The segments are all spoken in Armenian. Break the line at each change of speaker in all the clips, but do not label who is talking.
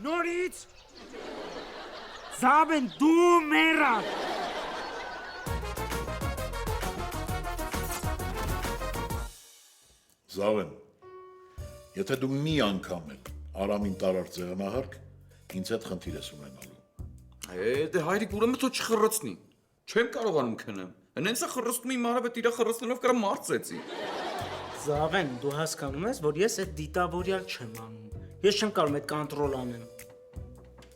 Նորից Զավեն դու մերա
Զավեն, եթե դու մի անգամ էլ Արամին տարար ձեղանահարկ, ինձ հետ խնդիր ես ունենալու։
Դե հայրիկ ուրեմն թող չխռռցնի։ Չեմ կարողանում քնեմ։ Հենց է խռռցնում իմ արաբը տիրա խռռցնելով կրա մարծեցի։
Զավեն, դու հասկանում ես, որ ես այդ դիտավորյալ չեմ անում։ Ես չեմ կարող այդ կոնտրոլ անեմ։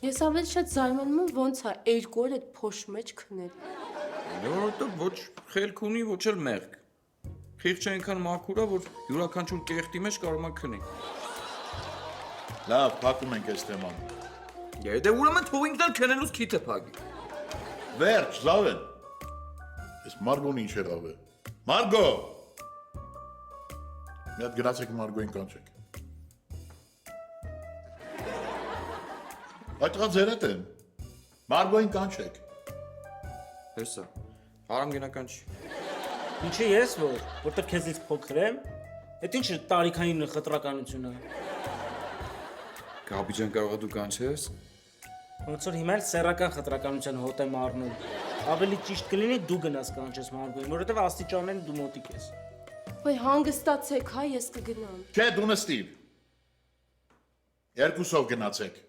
Ես ավելի շատ զարմանում եմ ոնց է 2 օր այդ փոշ մեջ քնել։
Որովհետև ոչ խելք ունի, ոչ էլ մեղք։ Խիղճը այնքան մաքուր է, որ յուրաքանչյուր կեղտի մեջ կարող է քնել։
Լավ, փակում ենք այս թեման։
Դե ուրեմն թող ինքն էլ քնելուց քիթը փակի։
Վերջ, Զավեն։ Այս Մարգոն ինչ եղավ է։ Մարգո։ Մի հատ գնացեք Մարգոին կանչեք։ Այդ տղան ձեր հետ են։ Մարգոին կանչեք։
Հեսա։ Արամ գնական չի։
Ինչի ես որտեղ քեզից փոքր եմ։ Այդ ինչ տարիքային խտրականություն է։
Գաբի ջան կարող է դու կանչես։
Ոնց որ հիմա էլ սեռական խտրականության հոտ եմ առնում։ Ավելի ճիշտ կլինի դու գնաս կանչես Մարգոին, որովհետև աստիճանեն դու մոտիկ ես։
Ոյ հանգստացեք, հա, ես կգնամ։
Չէ, դու նստիր։ Երկուսով գնացեք։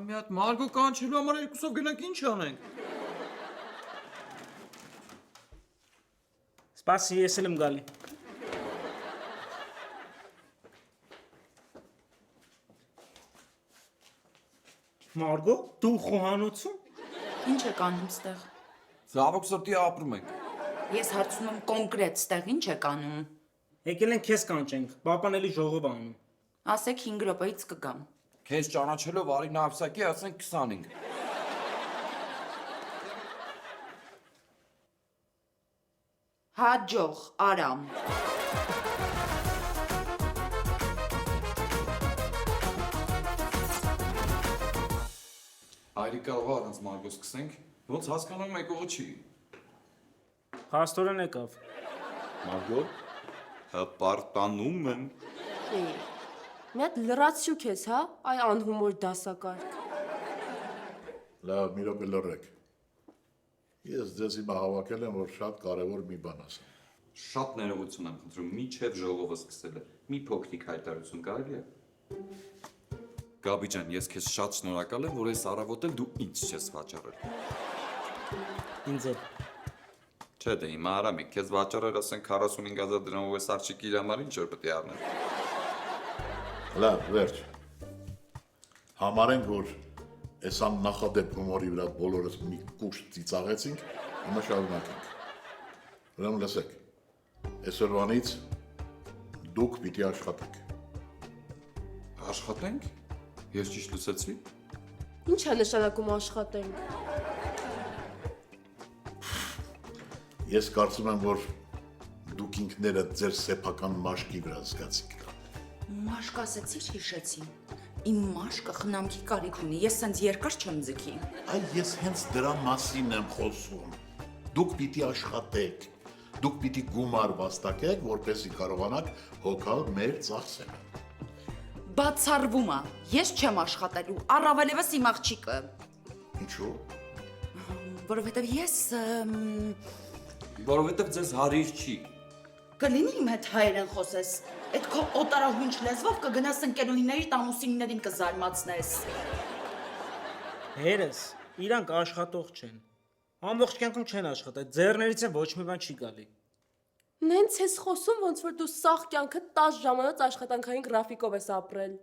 Մի հատ Մարգո կանչելու համար երկուսով գնանք ինչ անենք։
Սպասի, ես էլ եմ գալի։ Մարգո, դու խոհանոցում։
Ինչ եք անում ստեղ։
Զավոք սրտի ապրում ենք։
Ես հարցնում եմ կոնկրետ ստեղ ինչ եք անում։
Եկել ենք քեզ կանչենք, պապան էլի ժողով անում։
Ասեք 5 րոպեից կգամ։
Քեզ ճանաչելով արի նավսակի ասենք 25։
Հաջող, Արամ։
Այրի կարող է առանց Մարգո սկսենք։ Ոնց հասկանում եք ողը չի։
Փաստորեն եկավ։
Մարգո հպարտանում եմ։
Մի հատ լրացուկ ես, հա, այ անհումոր դասակարգ։
Լավ, մի րոպե լռեք։ Ես ձեզ հիմա հավաքել եմ, որ շատ կարևոր մի բան ասեմ։
Շատ ներողություն եմ խնդրում, միչև ժողովը սկսել է։ Մի փոքրիկ հայտարարություն կարելի է։ Գաբի ջան, ես քեզ շատ շնորհակալ եմ, որ այս առավոտ էլ դու ինձ չես վաճառել։
Ինձ էլ։
Չէ, դե հիմա Արամիկ, քեզ վաճառել ասենք 45,000 դրամով այս աղջիկի իր համար ինչ որ պետք է առնել։
Լավ, վերջ։ Համարենք, որ այս աննախադեպ հումորի վրա բոլորս մի կուշտ ծիծաղեցինք, հիմա շարունակենք։ Ուրեմն լսեք, այսօրվանից դուք պիտի աշխատեք։
Աշխատենք։ Ես ճիշտ լսեցի։
Ինչ է նշանակում աշխատենք։
Ես կարծում եմ, որ դուք ինքներդ ձեր սեփական մաշկի վրա զգացիք։
Մաշկ ասեցի, հիշեցի։ Իմ մաշկը խնամքի կարիք ունի, ես սենց երկար չեմ ձգի։
Այ ես հենց դրա մասին եմ խոսում։ Դուք պիտի աշխատեք։ Դուք պիտի գումար վաստակեք, որպեսզի կարողանաք հոգալ մեր ծախսերը։
Բացառվում է, ես չեմ աշխատելու, առավելևս իմ աղջիկը։
Ինչու՞։
Որովհետև ես
Որովհետև ձեզ հարիր չի։
կլինի իմ հետ հայերեն խոսես, այդ քո օտարահունչ լեզվով կգնաս ընկերուհիների տամուսիններին կզարմացնես։
Հերս, իրանք աշխատող չեն։ Ամբողջ կյանքում չեն աշխատել, ձեռներից է ոչ մի բան չի գալի։
Նենց ես խոսում, ոնց որ դու սաղ կյանքը 10 ժամանակ աշխատանքային գրաֆիկով ես ապրել։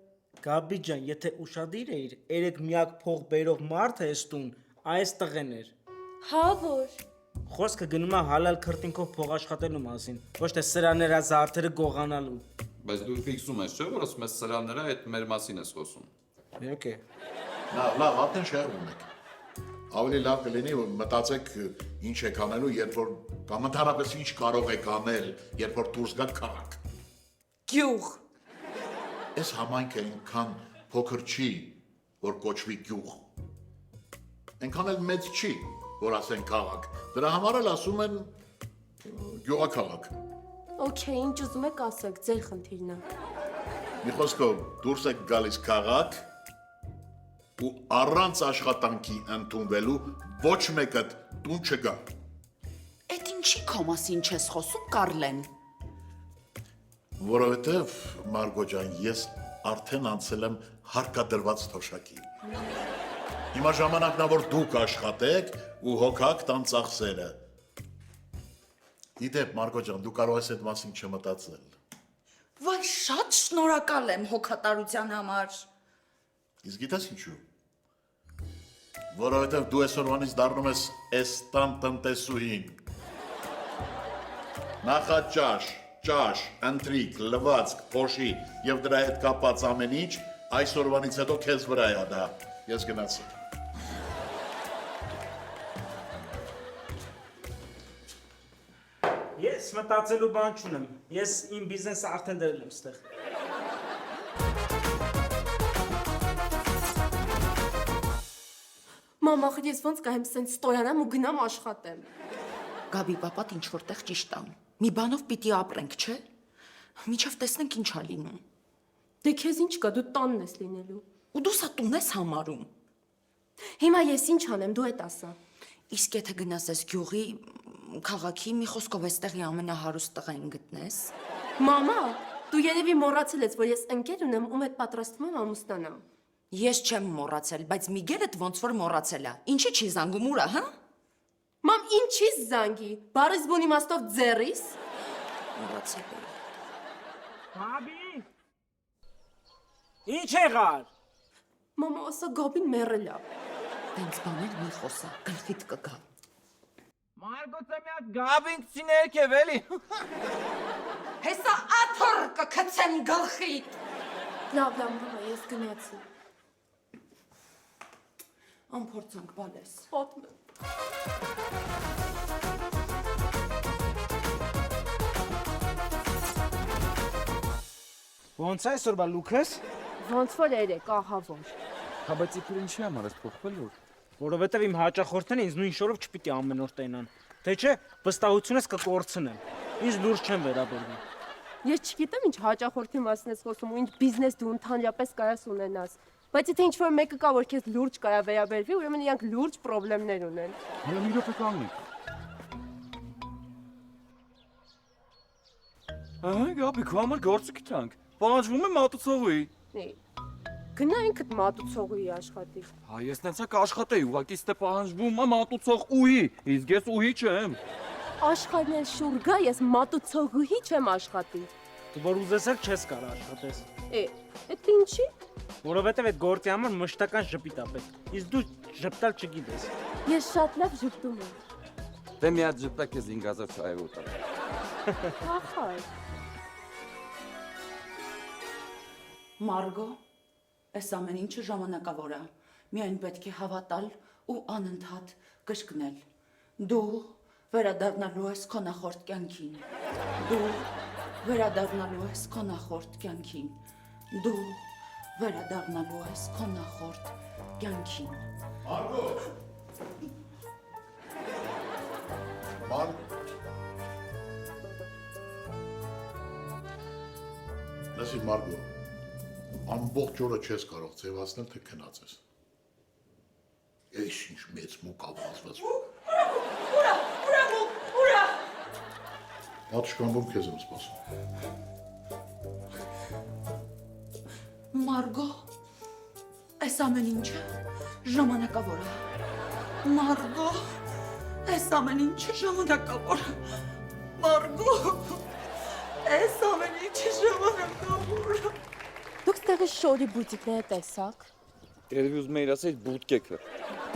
Գաբի ջան, եթե ուշադիր էիր, երեք միակ փող բերող մարդը էս տուն, այս տղեն էր։
Հա որ։
Խոսքը գնում է հալալ քրտինքով փող աշխատելու մասին, ոչ թե սրաներա զարդերը գողանալու։
Բայց դու ֆիքսում ես, չէ՞, որ ասում ես սրաները այդ մեր մասին ես խոսում։
Եկե։
Լավ, արդեն շեղվում եք։ Ավելի լավ կլինի, որ մտածեք ինչ եք անելու, երբ որ կամ ընդհանրապես ինչ կարող եք անել, երբ որ դուրս գաք քաղաք։
Գյուղ։
Այս համայնքը այնքան փոքր չի, որ կոչվի գյուղ։ Այնքան էլ մեծ չի, որ ասեն քաղաք։ Դրա համար էլ ասում են գյուղաքաղաք։
Okay, ինչ ուզում եք ասեք, ձեր խնդիրն է։
Մի խոսքով դուրս եք գալիս քաղաք, ու առանց աշխատանքի ընդունվելու ոչ մեկը տուն չգա։
Էդ ինչի քո մասին չես խոսում, Կարլեն։
Որովհետև, Մարգո ջան, ես արդեն անցել եմ հարկադրված թոշակի։ Հիմա ժամանակն է, որ դուք աշխատեք ու հոգաք տան ծախսերը։ Իդեպ, Մարգո ջան, դու կարող ես այդ մասին չմտածել։
Վայ, շատ շնորհակալ եմ հոգատարության համար։
Իսկ գիտես ինչու։ Որովհետև դու այսօրվանից դառնում ես էստան տնտեսուհին։ Նախաճաշ, ճաշ, ընթրիք, լվացք, փոշի եւ դրա հետ կապված ամեն ինչ այսօրվանից հետո քեզ վրա է դա։ Ես գնացի։
Ես մտածելու բան չունեմ։ Ես իմ բիզնեսը արդեն դրել եմ ստեղ։
Մամա, ես ոնց գայեմ սենց ստոյանամ ու գնամ աշխատեմ։
Գաբի պապատ ինչ որտեղ ճիշտ ան։ Մի բանով պիտի ապրենք, չէ՞։ Միջև տեսնենք ինչ ա լինում։
Դե քեզ ինչ կա, դու տանն ես լինելու։
Ու դու սա տուն ես համարում։
Հիմա ես ինչ անեմ, դու էդ ասա։
Իսկ եթե գնաս ես գյուղի, քաղաքի մի խոսքով էստեղի ամենահարուստ տղային գտնես։
Մամա, դու երևի մոռացել ես, որ ես ընկեր ունեմ, ում հետ պատրաստվում եմ ամուսնանամ։
Ես չեմ մոռացել, բայց Միգելդ ոնց որ մոռացել է։ Ինչի՞ չի զանգում ուրա, հա։
Մամ, ինչի՞ զանգի։ Բարիս բուն իմաստով ձեռիս։
Մոռացել եմ։
Բաբի։ Ինչ եղար։
Մամա, ասա Գաբին մեռել է։
Տենց բաներ մի խոսա, գլխիդ կգա։
Մարգոց մի հատ գաբինգցի ներքև էլի։
Հեսա աթոռ կգցեմ գլխիդ։
Լավ, մամա, ես գնացի։
Անփորձանք բալես։
Պատմեմ։
Ոնց է այսօր բա Լուքաս։
Ոնց որ երեք, ահա որ։
Հա բայց իբր ինչի համար ես փոխվել որ։
Որովհետև իմ հաճախորդները ինձ նույն շորով չպիտի ամեն օր տենան։ Թե չէ, վստահությունս կկորցնեմ։ Ինձ լուրջ չեմ վերաբերվում։
Ես չգիտեմ ինչ հաճախորդի մասին ես խոսում ու ինչ բիզնես դու ընդհանրապես կարաս ունենաս։ Բայց եթե ինչ-որ մեկը կա, որ քեզ լուրջ կարա վերաբերվի, ուրեմն իրանք լուրջ խնդիրներ ունեն։
Հələ մի րոպե կանգնի։ Ահա գաբի քո համար գործը գտանք։ Պահանջվում է մատուցողի։
Գնա ինքդ մատուցողի աշխատի։
Հա ես նենց կաշխատեի, ուղղակի ստե պահանջվում է մատուցող ուհի, իսկ ես ուհի չեմ։
Աշխարհն էլ շուր գա, ես մատուցողի չեմ աշխատի։
Դու որ ուզես էլ չես կարող աշխատես։
Էդ ինչի։
Որովհետև այդ գործի համար մշտական ժպիտ ա պետք։ Իսկ դու ժպտալ չգիտես։
Ես շատ լավ ժպտում եմ։
Դե մի հատ ժպտակ ես ինգազով չայ ուտա։
Ախար։
Մարգո, այս ամեն ինչը ժամանակավոր է։ Միայն պետք է հավատալ ու անընդհատ կրկնել։ Դու վերադառնալու ես քո նախորդ կյանքին։ Դու վերադառնալու ես քո նախորդ կյանքին։ Դու վերադառնալու ես քո նախորդ կյանքին։
Մարգո։ Մարգո։ Լսի Մարգո, ամբողջ օրը չես կարող ձևացնել, թե քնած ես։ Էս ինչ մեծ մուկ ավազված։
Ուրա։
Հատ շկամբում քեզ եմ սպասում։
Մարգո, այս ամեն ինչը ժամանակավոր է։ Մարգո, այս ամեն ինչը ժամանակավոր է։ Մարգո, այս ամեն ինչը ժամանակավոր է։
Դուք ստեղի շորի բուտիկները տեսաք։
Երևի ուզում էիր ասել բուտկեքը։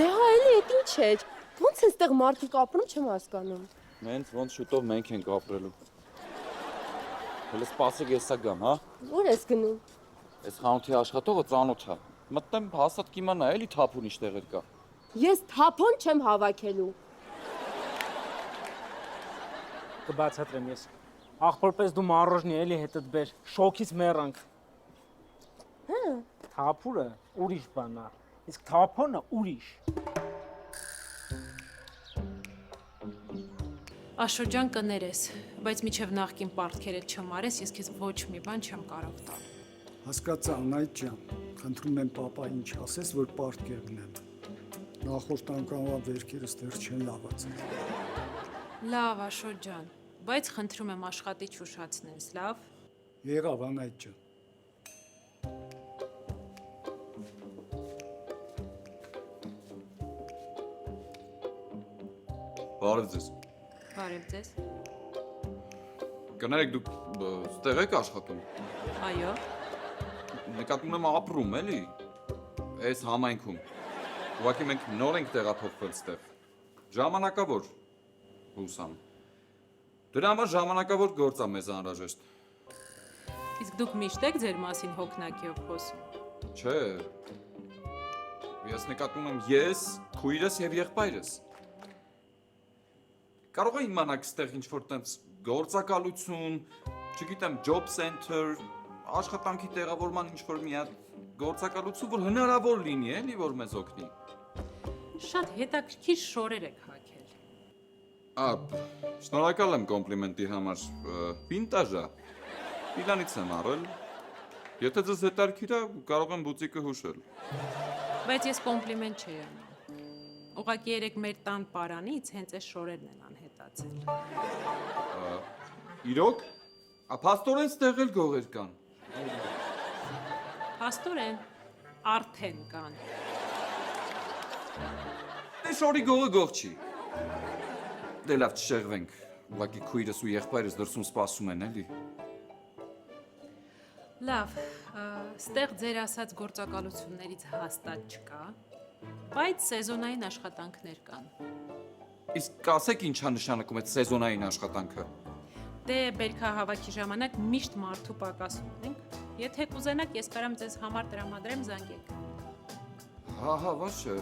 Դե հա էլի էդ ինչ էր։ Ոնց են ստեղ մարդիկ ապրում, չեմ հասկանում։
Մենց ոնց շուտով մենք ենք ապրելու։ Հələ սպասեք եսա գամ, հա։
Ուր ես գնում։
Այս խանութի աշխատողը ծանոթ է։ Մտnem հասած կիմանա էլի թափուն ինչ տեղեր կա։
Ես թափոն չեմ հավաքելու։
Կբացատրեմ ես։ Ախորպես դու մարոժնի էլի հետդ բեր։ Շոքից մեռանք։
Հա։
Թափուրը ուրիշ բան է։ Իսկ թափոնը ուրիշ։
Աշոջան կներես, բայց միջև նախքին պարտքերը չմարես, ես քեզ ոչ մի բան չեմ կարող տալ։
Հասկացա, Անայդ ջան, Խնդրում եմ papa ինչ ասես, որ պարտքեր ունեմ։ Նախորդ անգամվա վերքերս դեռ չեն լավացել։
Լավ, Աշոտ ջան, բայց խնդրում եմ աշխատի չուշացնես, լավ։
Եղավ Անայդ ջան։
Բարև ձեզ։
Բարև ձեզ։
Կներեք դուք ստեղ եք աշխատում։
Այո։
Նկատում եմ ապրում, էլի։ Այս համայնքում։ Ուղղակի մենք նոր ենք տեղափոխվել ստեղ։ Ժամանակավոր հուսամ։ Դրա համար ժամանակավոր գործ է մեզ անհրաժեշտ։
Իսկ դուք միշտ եք ձեր մասին հոգնակիով խոսում։
Չէ։ Ես նկատում եմ ես, քույրս եւ եղբայրս։ Կարող է իմանաք ստեղ ինչ-որ տենց գործակալություն, չգիտեմ, job center, աշխատանքի տեղավորման ինչ-որ մի հատ գործակալություն, որ հնարավոր լինի, էլի, որ մեզ օգնի։
Շատ հետաքրքիր շորեր եք հագել։
Շնորհակալ եմ կոմպլիմենտի համար։ Վինտաժ է։ Իրանից եմ առել։ Եթե ձեզ հետաքրքիր է, կարող եմ բուտիկը հուշել։
Բայց ես կոմպլիմենտ չէի անում։ Ուղղակի երեք մեր տան պարանից հենց այս շորերն են անհետացել։
Իրոք, փաստորեն ստեղ էլ գողեր կան։
Փաստորեն արդեն կան։
Դե շորի գողը գող չի։ Դե լավ չշեղվենք։ Ուղղակի քույրս ու եղբայրս դրսում սպասում են, էլի։
Լավ, ստեղ ձեր ասած գործակալություններից հաստատ չկա, բայց սեզոնային աշխատանքներ կան։
Իսկ ասեք ինչա նշանակում այդ սեզոնային աշխատանքը։
Դե բերքահավաքի ժամանակ միշտ մարդու պակաս ունենք։ Եթե կուզենաք, ես կարամ ձեզ համար տրամադրեմ, զանգեք։
Հա, ոչ է։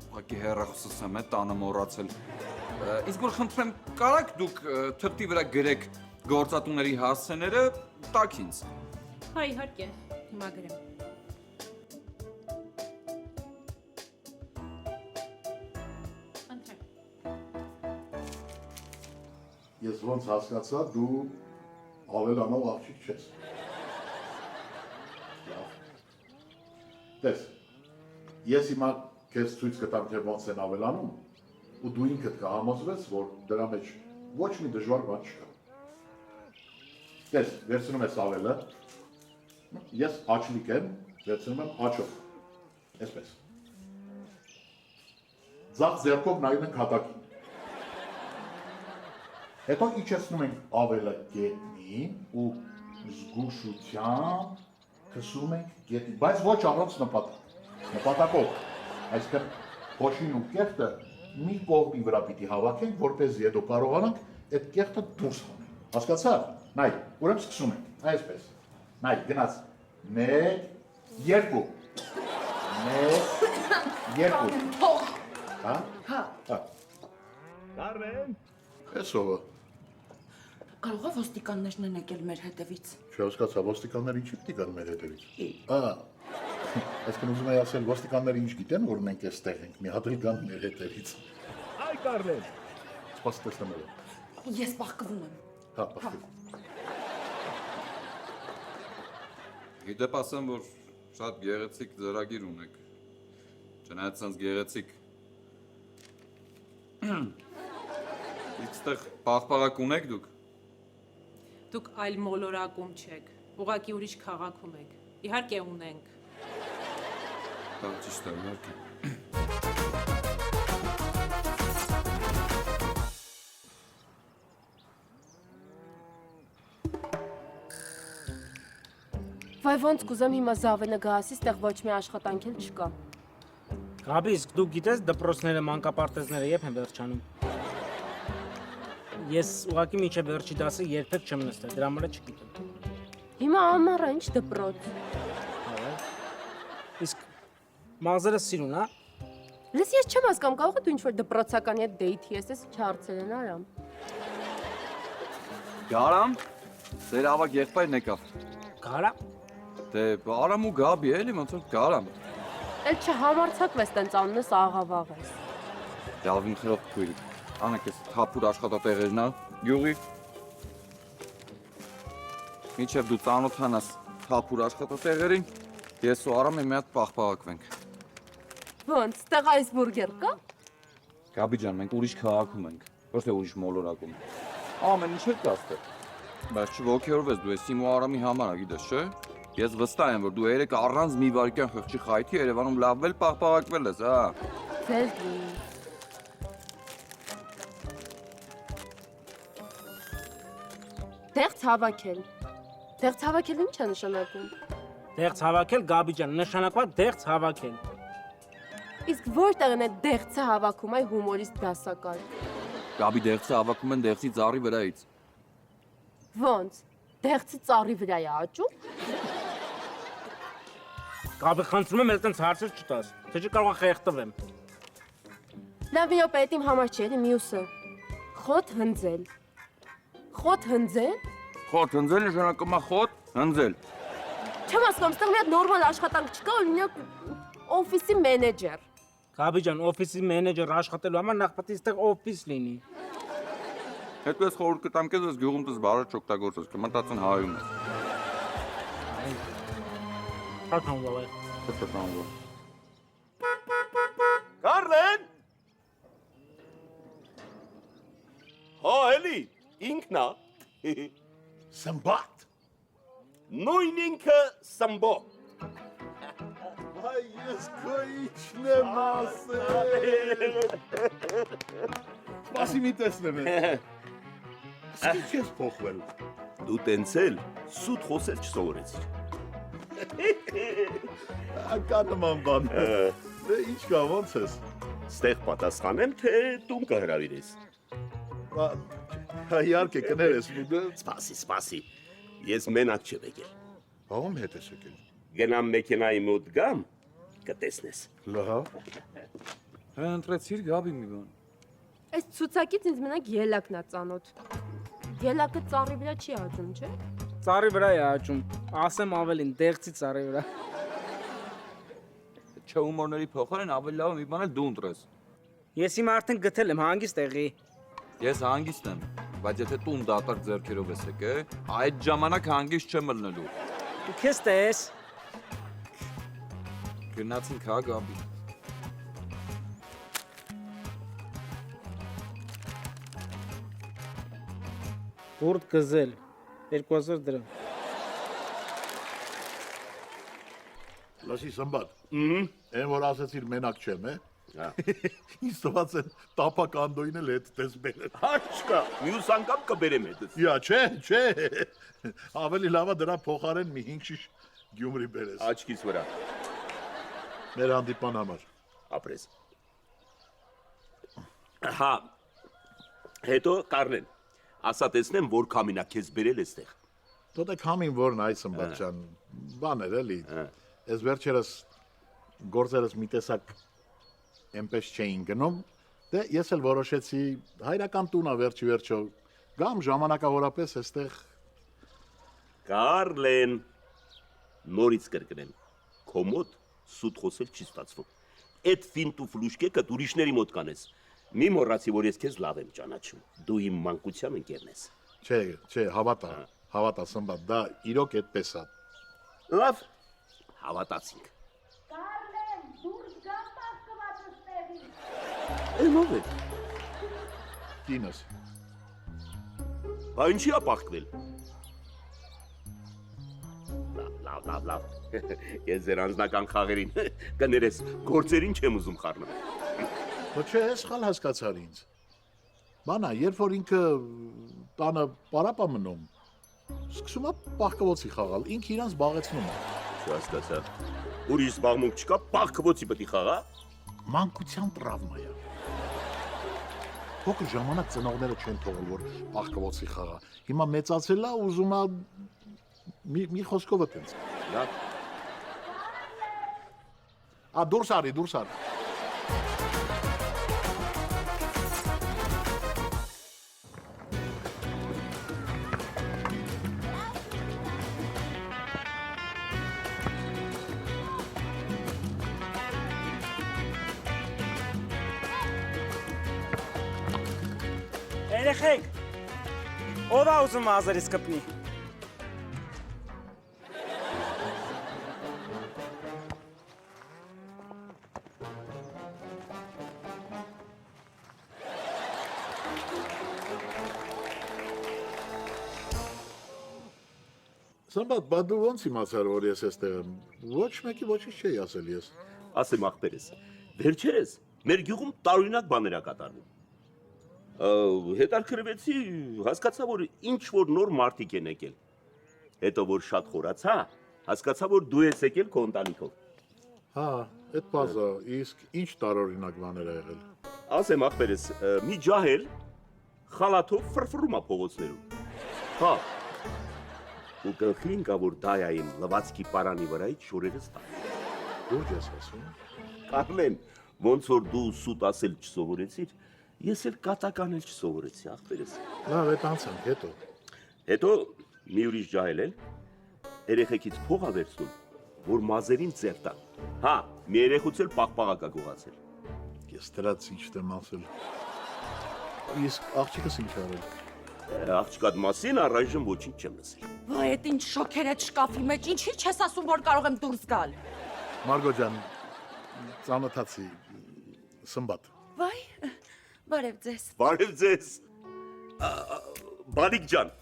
Ուղղակի հեռախոսս եմ տանը մոռացել։ Իսկ որ խնդրեմ, կարաք դուք թղթի վրա գրեք գործատուների հասցեները, տաք ինձ։
Հա, իհարկե, հիմա գրեմ։
Ես ոնց հասկացա, դու ավելանող աղջիկ չես։ Լավ։ Տես, ես հիմա քեզ ցույց կտամ, թե ոնց են ավելանում, ու դու ինքդ կհամոզվես, որ դրա մեջ ոչ մի դժվար բան չկա։ Տես, վերցնում ես ավելը, ես աչլիկ եմ, վերցնում եմ աչով, այսպես։ Ձախ ձեռքով նայում ենք հատակին։ Հետո իջեցնում ենք ավելը գետնին ու զգուշությամբ քսում ենք գետնին, բայց ոչ առանց նպատակով։ Այսինքն փոշին ու կեղտը մի կողմի վրա պիտի հավաքենք, որպես հետո կարողանանք այդ կեղտը դուրս հանել։ Հասկացա՞ր։ Նայ, ուրեմն սկսում ենք, այսպես։ Նայ, գնաց 1 2 1 2 Հա? Հա։
Կարմեն,
Էսովը։
Կարող է ոստիկաններն են եկել մեր հետևից։
Չհասկացա, ոստիկանները ինչի պիտի գան մեր հետևից։ Այսինքն ուզում եմ ասել, ոստիկանները ինչ գիտեն, որ մենք այստեղ ենք, մի հատ էլ գան մեր հետևից։
այ Կարմեն,
Սպասի տեսնելու։
Ես բախկվում եմ։
Հա, բախկի։
Գիտեմ ասեմ, որ շատ գեղեցիկ ձեռագիր ունեք։ Չնայած sense գեղեցիկ։ Իսկ ստեղ պաղպաղակ ունեք դուք։
Դուք այլ մոլորակում չեք, ուղղակի ուրիշ քաղաքում եք։ Իհարկե ունենք։
Դա ճիշտ է, իհարկե։
Վայ ոնց կուզեմ հիմա Զավենը գահասի, ստեղ ոչ մի աշխատանք էլ չկա։
Գաբի, իսկ դու գիտես դպրոցները, մանկապարտեզները երբ են վերջանում։ Ես ուղղակի մինչև վերջի դասը երբեք չեմ նստել, դրա համար չգիտեմ։
Հիմա ամառը ինչ դպրոց։
Իսկ մազերը սիրուն, հա։
Լես ես չեմ հասկանում, կարող է դու ինչ-որ դպրոցականի հետ դեյթի ես, ինչ հարցեր են արամ։
Գարամ, ձեր ավագ եղբայրն եկավ։
Գարա։
Դե Արամ ու Գաբի էլի ոնց որ Գարամ։
Էլ չհամարցակվես տենց անունս աղավաղ ես։
Լավ իմ խելոք քույր։ Անակ էս թափուր աշխատատեղերն ա, յուղի։ Մինչև դու ծանոթանաս թափուր աշխատատեղերին, Ես ու Արամը մի հատ պաղպաղակվենք։
Ոնց, ստեղ այս բուրգեր կա։
Գաբի ջան, մենք ուրիշ քաղաքում ենք, ոչ թե ուրիշ մոլորակում։ Ամեն ինչ էլ կա ստեղ։ Բայց չոգեորվես, դու ես իմ ու Արամի համար, գիտես, չէ՞։ Ես վստահ եմ, որ դու երեք առանց մի վայրկյան խղճի խայթի Երևանում լավվել պաղպաղակվել ես, հա։
Ձեզ Դեղց հավաքել։ Դեղց հավաքել ի՞նչ է նշանակում։
Դեղց հավաքել Գաբի ջան, նշանակվա դեղց հավաքել։
Իսկ որտեղն է դեղցը հավաքում այ հումորիստ դասակար։
Գաբի դեղցը հավաքում են դեղցի ծառի վրայից։
Ոնց։ Դեղցը ծառի վրա է աճում։
Գաբի խնդրում եմ, այդտենց հարցեր չտաս, թե չի կարող խեղդվեմ։
Լավ, իրոք այդ իմ համար չէ, էլի մյուսը։ Խոտ հնձել։ Խոտ հնձել։
Խոտ հնձել նշանակում է խոտ հնձել։
Չեմ հասկանում, ստեղ մի հատ նորմալ աշխատանք չկա, օրինակ օֆիսի մենեջեր։
Գաբի ջան, օֆիսի մենեջեր աշխատելու համար նախ պետք է այստեղ օֆիս լինի։
Հետպես խորհուրդ կտամ քեզ, ես գյուղում դες բարը չօգտագործես, կմտածեն հայում ես։
Հական լավ է։
Հետո
Կարլեն։ Հա, էլի, ինքնա։
Սմբատ։
Նույն ինքը Սմբո։
Այ ես քո իջն եմ ասել։ Սպասի մի տեսնեմ։ Սկիչ ես փոխվել։
Դու տենցել, սուտ խոսել չսովորեցիր։
Ական նման բան։ Դե ինչ կա, ոնց ես։
Ստեղ պատասխանեմ, թե տուն կհրավիրես։
Իհարկե կներես։
Սպասի։ Ես մենակ չեմ եկել։
Ո՞մ հետ ես եկել։
Գնամ մեքենայի մոտ գամ, կտեսնես։
Լավ։
Հա ընտրեցիր Գաբի մի բան։
Այս ցուցակից ինձ մենակ ելակն է ծանոթ։ Ելակը ծառի վրա չի աճում, չէ՞։
Ծառի վրա է աճում, ասեմ ավելին, դեղցի ծառի վրա։
Չէ հումորների փոխարեն ավելի լավ է մի բան էլ դու ընտրես։
Ես իմ արդեն գտել եմ հանգիստ տեղի։
Ես հանգիստ եմ, բայց եթե տուն դատարկ ձեռքերով ես եկել, այդ ժամանակ հանգիստ չեմ ելնելու։
Դու քեզ տես։
Գնացինք հա Գաբի։
Բուրդ գզել 2000 դրամ։
Լսի Սմբատ։ Այն որ ասեցիր մենակ չեմ,
Հա։
Ինձ թվաց են տապակ անդոյին էլ հետ տես բերել։
Հաչկա, մյուս անգամ կբերեմ հետս։
Իա, չէ։ Ավելի լավա դրա փոխարեն մի 5 շիշ Գյումրի բերես։
Աչքիս վրա,
Մեր հանդիպման համար։
ապրես։ Հա, հետո Կարլեն, ասա տեսնեմ, որ կամինա քեզ բերել էստեղ։
Դե քամին որն այ Սմբատ ջան, բան էր էլի։ Ես վերջերս գործերս մի տեսակ այնպես չէին գնում, դե ես էլ որոշեցի հայրական տունը վերջի վերջո գամ ժամանակավորապես այստեղ
Կարլեն, նորից կրկնեմ, քո մոտ սուտ խոսել չի ստացվում։ Այդ ֆինտ ու ֆլուշկեկը ուրիշների մոտ կանես։ Մի մոռացի, որ ես քեզ լավ եմ ճանաչում։ Դու իմ մանկության ընկերն ես։
Չէ, հավատա Սմբատ, դա իրոք այդպես է։
Լավ, հավատացինք։
Կարլեն, դուրս գա պարտկվածս տեղի։
Ո՞վ է։
Կինս։
Բա ինչի՞ է պարտկվել։ Լավ։ Ես ձեր անձնական խաղերին կներես, գործերին չեմ ուզում խառնվել։
Ոչ չէ, սխալ հասկացար ինձ։ Բանա, երբ որ ինքը տանը պարապա մնում, սկսում է պահկվոցի խաղալ, ինքը իրանց զբաղեցնում է։
Չհասկացա։ Ուրիշ զբաղմունք չկա, պահկվոցի պետք է խաղա։
Մանկության տրավմա է։ Փոքր ժամանակ ծնողները չեն թողել, որ պահկվոցի խաղա։ Հիմա մեծացել է, ուզում է մի խոսքով է տենց։
Լավ։
Դուրս արի։
Երեխեք, ով է ուզում ազերից կպնի։
Սամբատ, բա դու ոնց իմացար, որ ես էստեղ եմ։ Ոչ մեկի ոչինչ չի ասել ես։
Ասեմ ախպերս, վերջերս մեր գյուղում տարօրինակ բաներ ա կատարվում։ Հետաքրքրվեցի, հասկացա, որ ինչ որ նոր մարդիկ են եկել։ Հետո որ շատ խորացա, հասկացա, որ դու ես եկել քո ընտանիքով։
Հա, այդ բազա, իսկ ինչ տարօրինակ բաներ ա եղել։
Ասեմ ախպերս, մի ջահել խալաթով ֆրֆրում ա փողոցներում։ Հա։ Ու գլխին կա որ դայային լվացքի պարանի վրայից շորերս տա։
Դուրջ ես ասում։
Կարմեն, ոնց որ դու սուտ ասել չսովորեցիր, ես էլ կատականել չսովորեցի, ախպերս։
Լավ, այդ անցանք, հետո։
Հետո մի ուրիշ ջահել էլ երեխեքից փող ա վերցնում, որ մազերին ձև տա։ Հա, մի երեխուց էլ պաղպաղակ ա գողացել։
Ես դրած ինչ դեմ ասել։ Իսկ աղջիկս ինչ արել։
Աղջկադ մասին առայժմ ոչինչ չեմ լսել։
Վայ, այդ ինչ շոքեր այդ շկաֆի մեջ, ինչի՞ չես ասում, որ կարող եմ դուրս գալ։
Մարգո ջան, ծանոթացի Սմբատ։
Վայ, բարև ձեզ։
Բարև ձեզ։ Բալիկ ջան,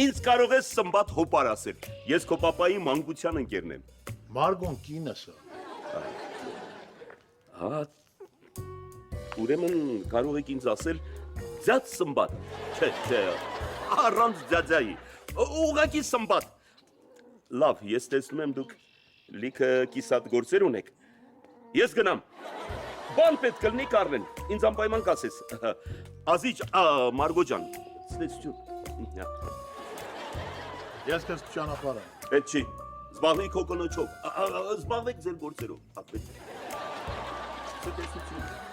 ինձ կարող ես Սմբատ հոպար ասել։ Ես քո պապայի մանկության ընկերն եմ։
Մարգոն կինս է։
Հա, ուրեմն կարող եք ինձ ասել ձյաձ Սմբատ։ Չէ, առանց ձյաձայի։ Ուղղակի Սմբատ։ Լավ, ես տեսնում եմ դուք լիքը կիսատ գործեր ունեք։ Ես գնամ։ Բան պետք կլինի Կարմեն, ինձ անպայման կասես։ Ազիչ, Մարգո ջան, ցտեսություն։
Ես քեզ ճանապարհ։
Պետք չի։ Զբաղվեք քո կնոջով։ Զբաղվեք ձեր գործերով։ Ապետ։ Ցտեսություն։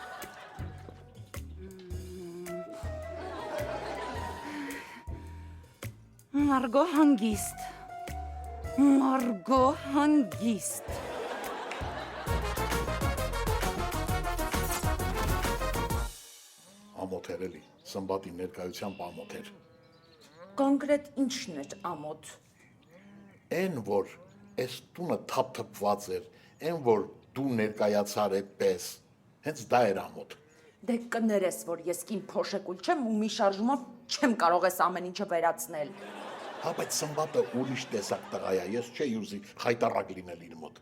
Մարգո հանգիստ։ Մարգո հանգիստ։
Ամոթ էր էլի, Սմբատի ներկայությամբ ամոթ էր։
Կոնկրետ ինչն էր ամոթ։
Էն որ այս տունը թափթփված էր, էն որ դու ներկայացար այդպես, հենց դա էր ամոթ։
Դե կներես, որ ես կին փոշեկուլ չեմ ու մի շարժումով չեմ կարող ես ամեն ինչը վերացնել։
Հա, բայց Սմբատը ուրիշ տեսակ տղա է, ես չէի ուզի խայտարակ լինել իր մոտ։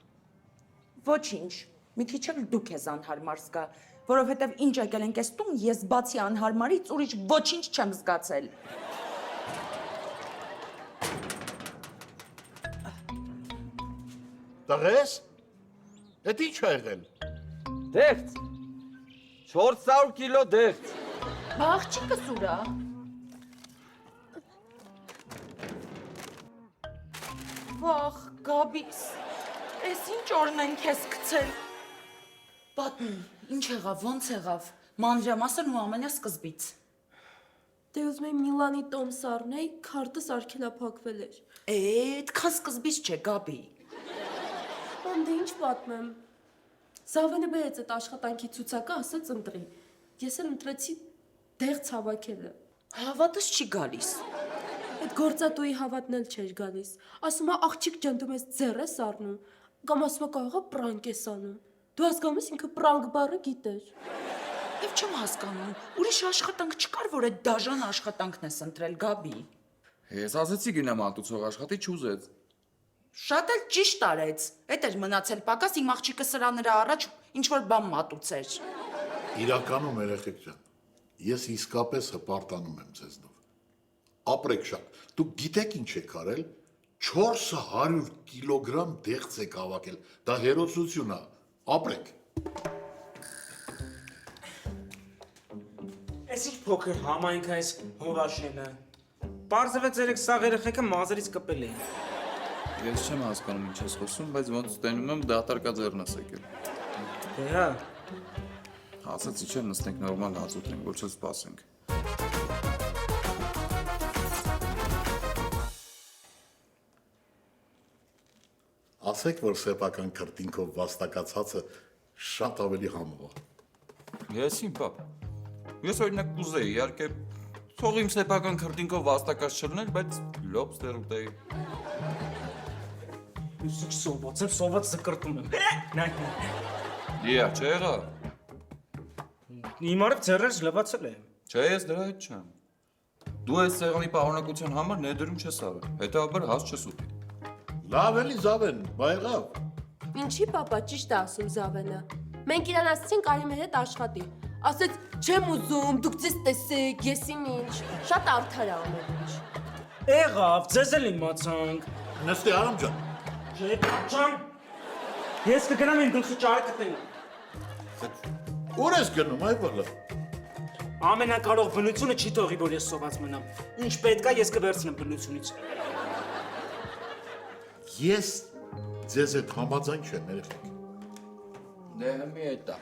Ոչինչ, մի քիչ էլ դու քեզ անհարմար զգա, որովհետև ինչ եկել ենք այս տուն, ես բացի անհարմարից ուրիշ ոչինչ չեմ զգացել։
Տղես, էդ ինչ ա եղել։
Դեղց։ 400 կիլո դեղց։
Բա աղջիկս ուր ա։ Վախ, Գաբիս, ես ինչ օրն են քեզ գցել։ Պատմի, ինչ եղավ, ոնց եղավ, մանրամասն ու ամենասկզբից։
Դե ուզում եմ Միլանի տոմս առնեի, քարտս արգելափակվել էր։
Այդքան սկզբից չէ, Գաբի։
Ամ դե ինչ պատմեմ։ Զավենը բերեց այդ աշխատանքի ցուցակը, ասեց ընտրի։ Ես էլ ընտրեցի դեղց հավաքելը։
Հավատս չի գալիս։
Այդ գործատուի հավատն էլ չէր գալիս։ Ասում է աղջիկ ջան դու մեզ ձեռ ես առնում, կամ ասում է կարող է պրանկ ես անում։ Դու հասկանում ես ինքը պրանկ բառը գիտեր։
Եվ չեմ հասկանում, ուրիշ աշխատանք չկար, որ այդ դաժան աշխատանքն ես ընտրել, Գաբի։
Ես ասեցի գնամ ատուցող աշխատի չուզեց։
Շատ էլ ճիշտ արեց։ Էդ էր մնացել պակաս իմ աղջիկը սրա նրա առաջ ինչ որ բան մատուցեր։
Իրականում երեխեք ջան, ես իսկապես հպարտանում եմ ձեզնով։ Ապրեք շատ, դուք գիտեք ինչ եք արել, 400 կիլոգրամ դեղց եք հավաքել, դա հերոսություն է, ապրեք։
Այս ինչ փոքր համայնք է այս հորաշենը։ Պարզվեց երեք սաղ երեխեքը մազերից կպել էին։
Ես չեմ հասկանում ինչ ես խոսում, բայց ոնց տենում եմ դատարկա ձեռն ես եկել։
Դե հա,
Ասացի չէ նստենք նորմալ հաց ուտենք, որ չսպասենք։
Ասեք, որ սեփական քրտինքով վաստակացածը շատ ավելի համով է։
Ես իմ պապ։ Ես օրինակ կուզեի, իհարկե, թող իմ սեփական քրտինքով վաստակած չլներ, բայց լոբստեր ուտեի։
Ինչ սոված զկրտում եմ։ Նայ։
Իա, չէ եղա։
Իմ արև ձեռերս լվացել եմ։
Չէ, ես դրա հետ չեմ։ Դու այս սեղանի պահոնակության համար ներդրում չես արել, հետևաբար հաց չես ուտի։
Լավ էլի Զավեն, բայղավ։
Ինչի պապա ճիշտ է ասում Զավենը։ Մենք իրան ասացինք արի մեր հետ աշխատի։ Ասեց չեմ ուզում, դուք ձեզ տեսեք, ես իմ ինչ։ Շատ արդար է ամեն ինչ։
Եղավ, ձեզ էլ իմացանք։
Նստի Արամ ջան։
Չէ, ջան։ Ես կգնամ իմ գլխի ճարը կտնեմ։
Ուր ես գնում, այ բալա։
Ամենակարող բնությունը չի թողի, որ ես սոված մնամ։ Ինչ պետք է, ես կվերցնեմ բնությունից։
Ես ձեզ հետ համաձայն չեմ, երեխեք։
Դե մի էտա։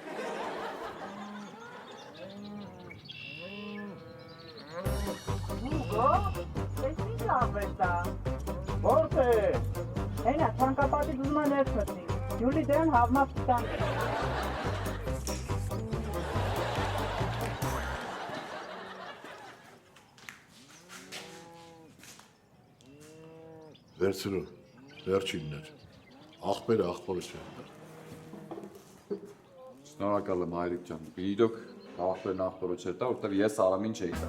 Ես ինչ ավետ է։ Ո՞րդ է։ Հենա, ցանկապատի ուզում եմ ներս մտնի։ Յուլի դեն հավնավ տան։
Վերցրու, վերջիններ։ Աղբերը աղբորը չէ։
Շնորհակալ եմ հայրիկ ջան։ Իրոք աղբերն աղբորը չէ տա, որտեղ ես Արամին չէի տա։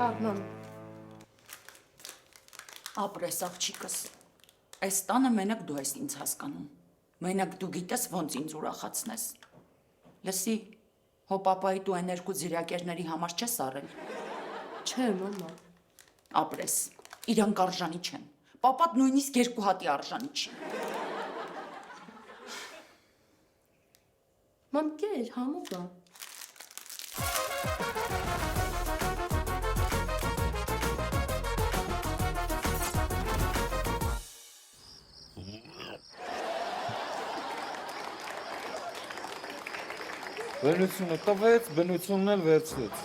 Արման,
Ապրես աղջիկս։ Այս տանը մենակ դու ես ինձ հասկանում։ Մենակ դու գիտես ոնց ինձ ուրախացնես։ Լսի, հո պապայի դու այն երկու ձիրակերների համար չես արել։
չէ, մամա։
Ապրես, իրանք արժանի չեն։ Պապատ նույնիսկ երկու հատի արժանի չի։
Մամ կեր, համով է։
Բնությունը տվեց, բնությունն էլ վերցրեց։